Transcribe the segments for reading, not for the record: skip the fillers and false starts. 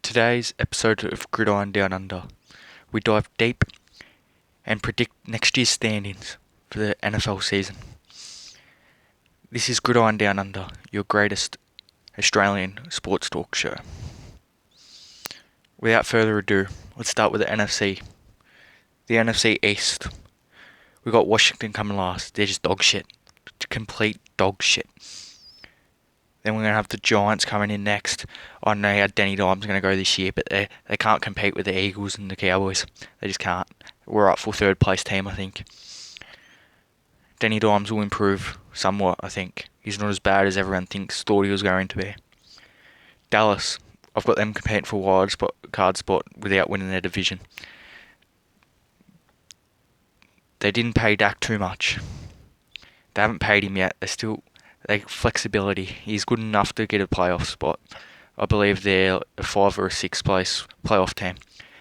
today's episode of Gridiron Down Under, we dive deep and predict next year's standings for the NFL season. This is Gridiron Down Under, your greatest Australian sports talk show. Without further ado, let's start with the NFC. The NFC East. We got Washington coming last. They're just dog shit. Complete dog shit. Then we're going to have the Giants coming in next. I don't know how Danny Dimes going to go this year, but they can't compete with the Eagles and the Cowboys. They just can't. We're up for third place team, I think. Danny Dimes will improve somewhat, I think. He's not as bad as everyone thought he was going to be. Dallas. I've got them competing for a wild card spot without winning their division. They didn't pay Dak too much. They haven't paid him yet. They flexibility. He's good enough to get a playoff spot. I believe they're a 5 or a 6 place playoff team.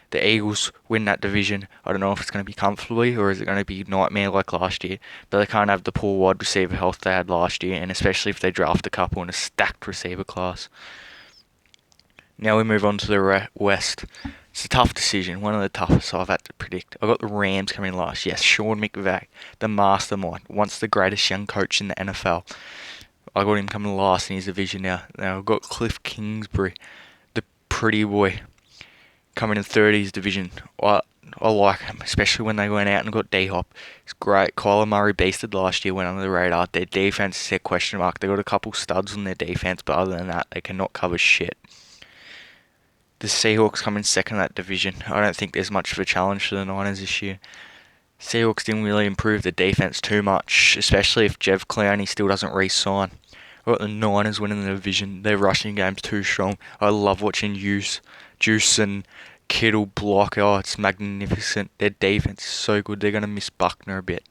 The Eagles win that division. I don't know if it's going to be comfortably or is it going to be nightmare like last year. But they can't have the poor wide receiver health they had last year, and especially if they draft a couple in a stacked receiver class. Now we move on to the West. It's a tough decision, one of the toughest I've had to predict. I got the Rams coming last. Yes, Sean McVay, the mastermind, once the greatest young coach in the NFL. I got him coming last in his division now. Now I've got Cliff Kingsbury, the pretty boy, coming in third in his division. I like him, especially when they went out and got D-Hop. It's great. Kyler Murray beasted last year, went under the radar. Their defense is a question mark. They got a couple studs on their defense, but other than that, they cannot cover shit. The Seahawks come in second in that division. I don't think there's much of a challenge for the Niners this year. Seahawks didn't really improve the defense too much, especially if Jeff Clowney still doesn't re-sign. I got the Niners winning the division. Their rushing game's too strong. I love watching Juice and Kittle block. Oh, it's magnificent. Their defense is so good. They're going to miss Buckner a bit.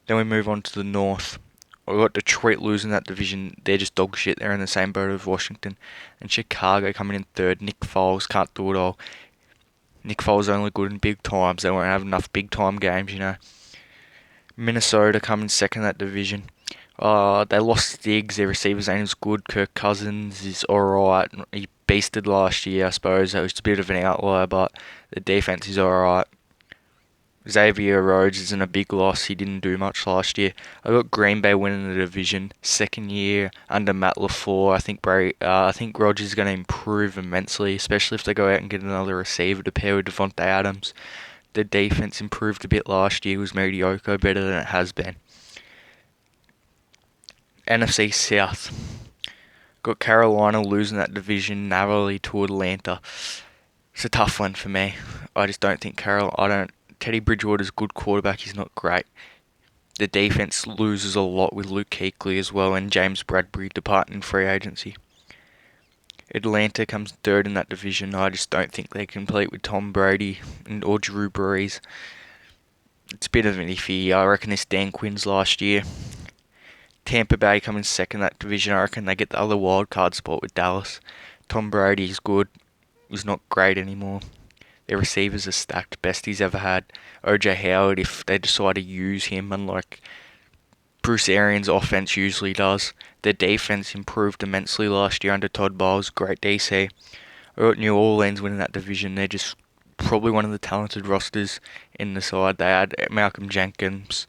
Then we move on to the North. I got Detroit losing that division. They're just dog shit. They're in the same boat as Washington. And Chicago coming in third. Nick Foles can't do it all. Nick Foles is only good in big times. They won't have enough big time games, you know. Minnesota coming second in that division. They lost Diggs. Their receiver's name is good. Kirk Cousins is alright. He beasted last year, I suppose. It was a bit of an outlier, but the defense is alright. Xavier Rhodes isn't a big loss. He didn't do much last year. I got Green Bay winning the division. Second year under Matt LaFleur. I think Rodgers is going to improve immensely, especially if they go out and get another receiver to pair with Devontae Adams. The defense improved a bit last year. It was mediocre, better than it has been. NFC South. Got Carolina losing that division narrowly to Atlanta. It's a tough one for me. I just don't think Teddy Bridgewater's a good quarterback. He's not great. The defense loses a lot with Luke Kuechly as well and James Bradbury departing in free agency. Atlanta comes third in that division. I just don't think they compete with Tom Brady or Drew Brees. It's a bit of an iffy. I reckon this Dan Quinn's last year. Tampa Bay coming second in that division. I reckon they get the other wild card spot with Dallas. Tom Brady's good. He's not great anymore. Their receivers are stacked, best he's ever had. OJ Howard, if they decide to use him, unlike Bruce Arians' offense usually does. Their defense improved immensely last year under Todd Bowles, great DC. I got New Orleans winning that division. They're just probably one of the talented rosters in the side. They had Malcolm Jenkins,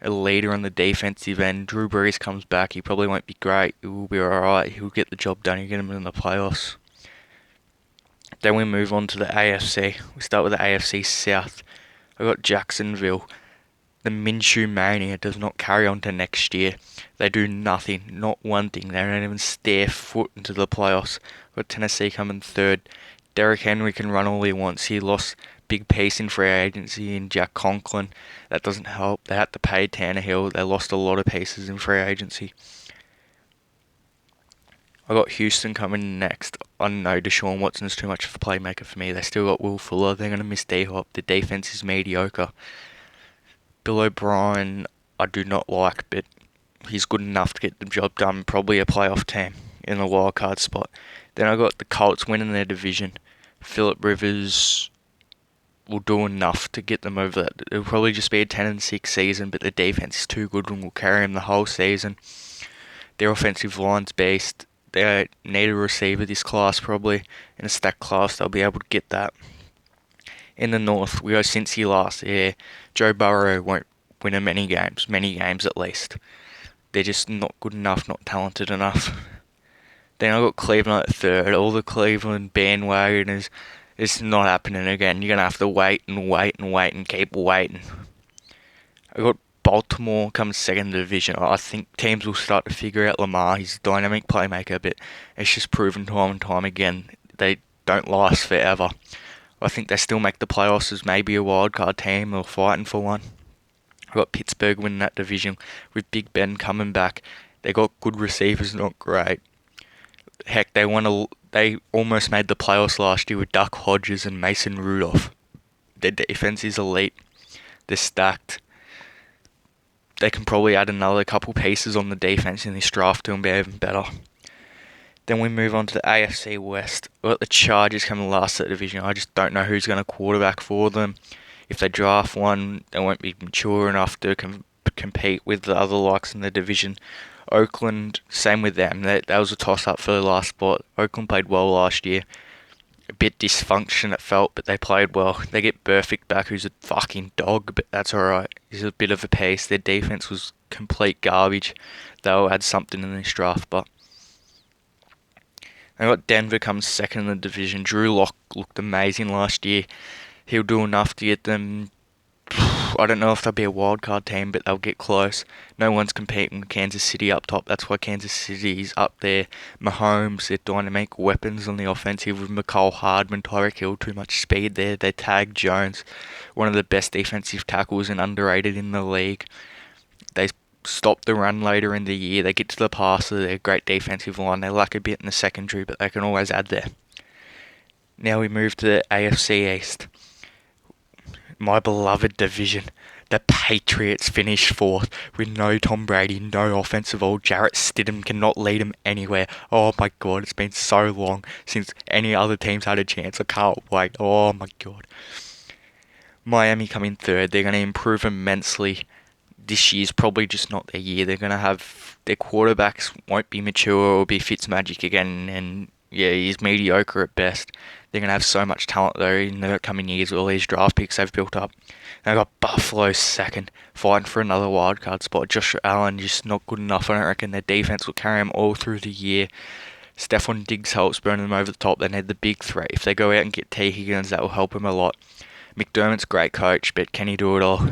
a leader on the defensive end. Drew Brees comes back. He probably won't be great. He will be alright. He'll get the job done. He'll get him in the playoffs. Then we move on to the AFC. We start with the AFC South. I got Jacksonville. The Minshew mania does not carry on to next year. They do nothing, not one thing. They don't even stare foot into the playoffs. I got Tennessee coming third. Derrick Henry can run all he wants. He lost big piece in free agency in Jack Conklin. That doesn't help. They had to pay Tannehill. They lost a lot of pieces in free agency. I got Houston coming in next. I don't know, Deshaun Watson's too much of a playmaker for me. They still got Will Fuller. They're going to miss D-Hop. The defense is mediocre. Bill O'Brien, I do not like, but he's good enough to get the job done. Probably a playoff team in the wild card spot. Then I got the Colts winning their division. Phillip Rivers will do enough to get them over that. It'll probably just be a 10-6 season, but the defense is too good and will carry them the whole season. Their offensive line's based. they need a receiver this class probably. In a stacked class, they'll be able to get that. In the North, we go Cincy last year. Joe Burrow won't win them many games at least. They're just not good enough, not talented enough. Then I got Cleveland at third. All the Cleveland bandwagoners, it's not happening again. You're going to have to wait and wait and wait and keep waiting. I got Baltimore comes second in the division. I think teams will start to figure out Lamar. He's a dynamic playmaker, but it's just proven time and time again they don't last forever. I think they still make the playoffs as maybe a wild card team or fighting for one. I got Pittsburgh winning that division with Big Ben coming back. They got good receivers, not great. Heck, they almost made the playoffs last year with Duck Hodges and Mason Rudolph. Their defense is elite. They're stacked. They can probably add another couple pieces on the defense in this draft to be even better. Then we move on to the AFC West. We've got the Chargers coming last at the division. I just don't know who's going to quarterback for them. If they draft one, they won't be mature enough to compete with the other likes in the division. Oakland, same with them. That was a toss-up for the last spot. Oakland played well last year. A bit dysfunction it felt, but they played well. They get Burfict back, who's a fucking dog, but that's alright. He's a bit of a pace. Their defense was complete garbage. They'll add something in this draft, but they got Denver comes second in the division. Drew Lock looked amazing last year. He'll do enough to get them. I don't know if they'll be a wildcard team, but they'll get close. No one's competing with Kansas City up top. That's why Kansas City's up there. Mahomes, their dynamic weapons on the offensive with McCall Hardman, Tyreek Hill, too much speed there. They tag Jones, one of the best defensive tackles and underrated in the league. They stop the run later in the year. They get to the passer. They're a great defensive line. They lack a bit in the secondary, but they can always add there. Now we move to the AFC East. My beloved division. The Patriots finish fourth with no Tom Brady, no offensive all. Jarrett Stidham cannot lead them anywhere. Oh my god, it's been so long since any other team's had a chance. I can't wait. Oh my god. Miami come in third. They're going to improve immensely. This year's probably just not their year. They're going to have their quarterbacks won't be mature or be Fitzmagic again, and yeah, he's mediocre at best. They're going to have so much talent though in the coming years with all these draft picks they've built up. They've got Buffalo second, fighting for another wildcard spot. Josh Allen just not good enough. I don't reckon their defense will carry them all through the year. Stephon Diggs helps burn them over the top. They need the big threat. If they go out and get T. Higgins, that will help them a lot. McDermott's a great coach, but can he do it all?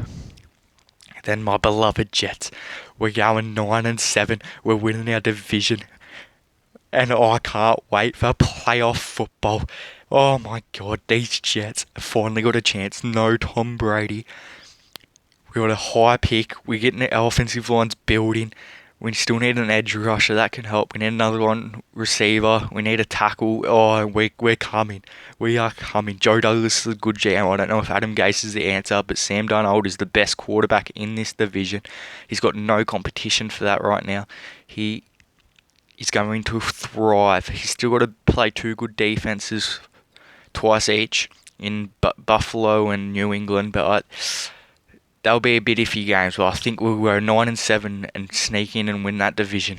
Then my beloved Jets. We're going 9-7. We're winning our division. And I can't wait for playoff football. Oh my god, these Jets have finally got a chance. No Tom Brady. We got a high pick. We're getting the offensive lines building. We still need an edge rusher. That can help. We need another one receiver. We need a tackle. Oh, we're coming. We are coming. Joe Douglas is a good GM. I don't know if Adam Gase is the answer, but Sam Darnold is the best quarterback in this division. He's got no competition for that right now. He's going to thrive. He's still got to play two good defenses twice each in Buffalo and New England, but they'll be a bit iffy games. But I think we'll go 9-7 and sneak in and win that division.